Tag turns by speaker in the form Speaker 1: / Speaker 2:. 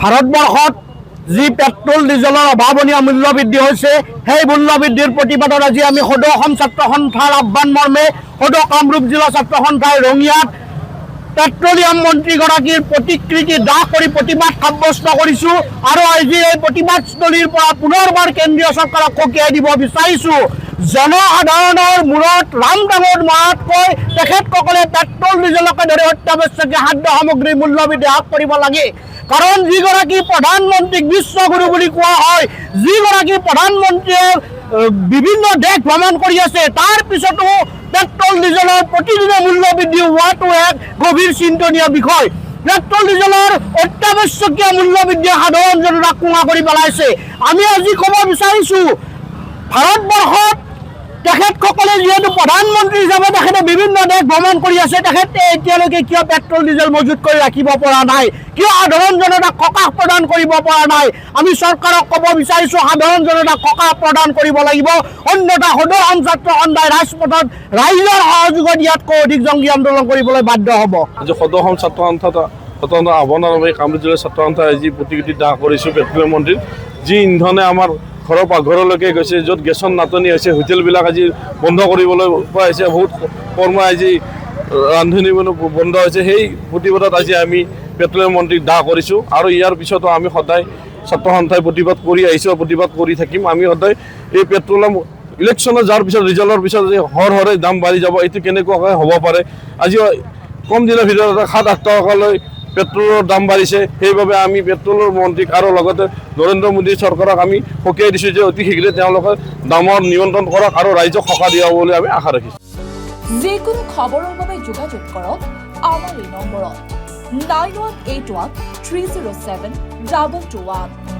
Speaker 1: ভাৰতবৰ্ষত যি পেট্ৰল ডিজেলৰ অভাৱনীয় মূল্য বৃদ্ধি হৈছে সেই মূল্য বৃদ্ধিৰ প্ৰতিবাদত আজি আমি সদৌ অসম ছাত্ৰ সন্থাৰ আহ্বান মৰ্মে সদৌ কামৰূপ জিলা ছাত্ৰ সন্থাই ৰঙিয়াত পেট্ৰলিয়াম মন্ত্ৰীগৰাকীৰ প্ৰতিকৃতি দাহ কৰি প্ৰতিবাদ সাব্যস্ত কৰিছোঁ আৰু আজি এই প্ৰতিবাদস্থলীৰ পৰা পুনৰবাৰ কেন্দ্ৰীয় চৰকাৰক সকীয়াই দিব বিচাৰিছোঁ। জনসাধাৰণৰ মূৰত ৰাম ডাঙৰ মৰাতকৈ তেখেতসকলে পেট্ৰল ডিজেলকে ধৰি অত্যাৱশ্যকীয় খাদ্য সামগ্ৰীৰ মূল্য বৃদ্ধি হ্ৰাস কৰিব লাগে। কাৰণ যিগৰাকী প্ৰধানমন্ত্ৰীক বিশ্বগুৰু বুলি কোৱা হয়, যিগৰাকী প্ৰধানমন্ত্ৰীয়ে বিভিন্ন দেশ ভ্ৰমণ কৰি আছে, তাৰ পিছতো পেট্ৰল ডিজেলৰ প্ৰতিদিনে মূল্য বৃদ্ধি হোৱাটো এক গভীৰ চিন্তনীয় বিষয়। পেট্ৰল ডিজেলৰ অত্যাৱশ্যকীয় মূল্য বৃদ্ধিয়ে সাধাৰণ জনতাক কোঙা কৰি পেলাইছে। আমি আজি ক'ব বিচাৰিছোঁ, ভাৰতবৰ্ষত তেখেতসকলে যিহেতু প্ৰধানমন্ত্ৰী হিচাপে তেখেতে বিভিন্ন দেশ ভ্ৰমণ কৰি আছে, তেখেতে এতিয়ালৈকে কিয় পেট্ৰল ডিজেল মজুত কৰি ৰাখিব পৰা নাই, কিয় সাধাৰণ জনতাক সকাহ প্ৰদান কৰিব পৰা নাই? আমি চৰকাৰক ক'ব বিচাৰিছোঁ, সাধাৰণ জনতাক সকাহ প্ৰদান কৰিব লাগিব, অন্যথা সদৌ অসম ছাত্ৰ সন্থাই ৰাজপথত ৰাইজৰ সহযোগত ইয়াতকৈ অধিক জংগী আন্দোলন কৰিবলৈ বাধ্য হ'ব।
Speaker 2: সদৌ অসম ছাত্ৰ সন্থা আহ্বানৰ বাবে কামৰূপ জিলাৰ ছাত্ৰ সন্থাই আজি প্ৰতিকৃতি দাহ কৰিছোঁ পেট্ৰলিয়াম মন্ত্ৰীৰ। যি ইন্ধনে আমাৰ ঘৰৰ পাকঘৰলৈকে গৈছে, য'ত গেছৰ নাটনি হৈছে, হোটেলবিলাক আজি বন্ধ কৰিবলৈ পৰা হৈছে, বহুত কৰ্ম আজি ৰান্ধনি বন্ধ হৈছে। সেই প্ৰতিবাদত আজি আমি পেট্ৰলিয়াম মন্ত্ৰীক দাহ কৰিছোঁ আৰু ইয়াৰ পিছতো আমি সদায় ছাত্ৰ সন্থাই প্ৰতিবাদ কৰি আহিছোঁ, প্ৰতিবাদ কৰি থাকিম। আমি সদায় এই পেট্ৰলিয়াম ইলেকশ্যনত যোৱাৰ পিছত, ৰিজাল্টৰ পিছত যে হৰে দাম বাঢ়ি যাব, এইটো কেনেকুৱাকৈ হ'ব পাৰে? আজি কম দিনৰ ভিতৰত 7-8 টকালৈ পেট্ৰলৰ দাম বাঢ়িছে। সেইবাবে আমি পেট্ৰলৰ মন্ত্ৰীক আৰু লগতে নৰেন্দ্ৰ মোদী চৰকাৰক আমি সকীয়াই দিছোঁ যে অতি শীঘ্ৰে তেওঁলোকে দামৰ নিয়ন্ত্ৰণ কৰক আৰু ৰাইজক সকাহ দিয়া বুলি আমি আশা ৰাখিছোঁ।
Speaker 3: যিকোনো খবৰৰ বাবে যোগাযোগ কৰক আমাৰ এই নম্বৰত 9181 307 2221।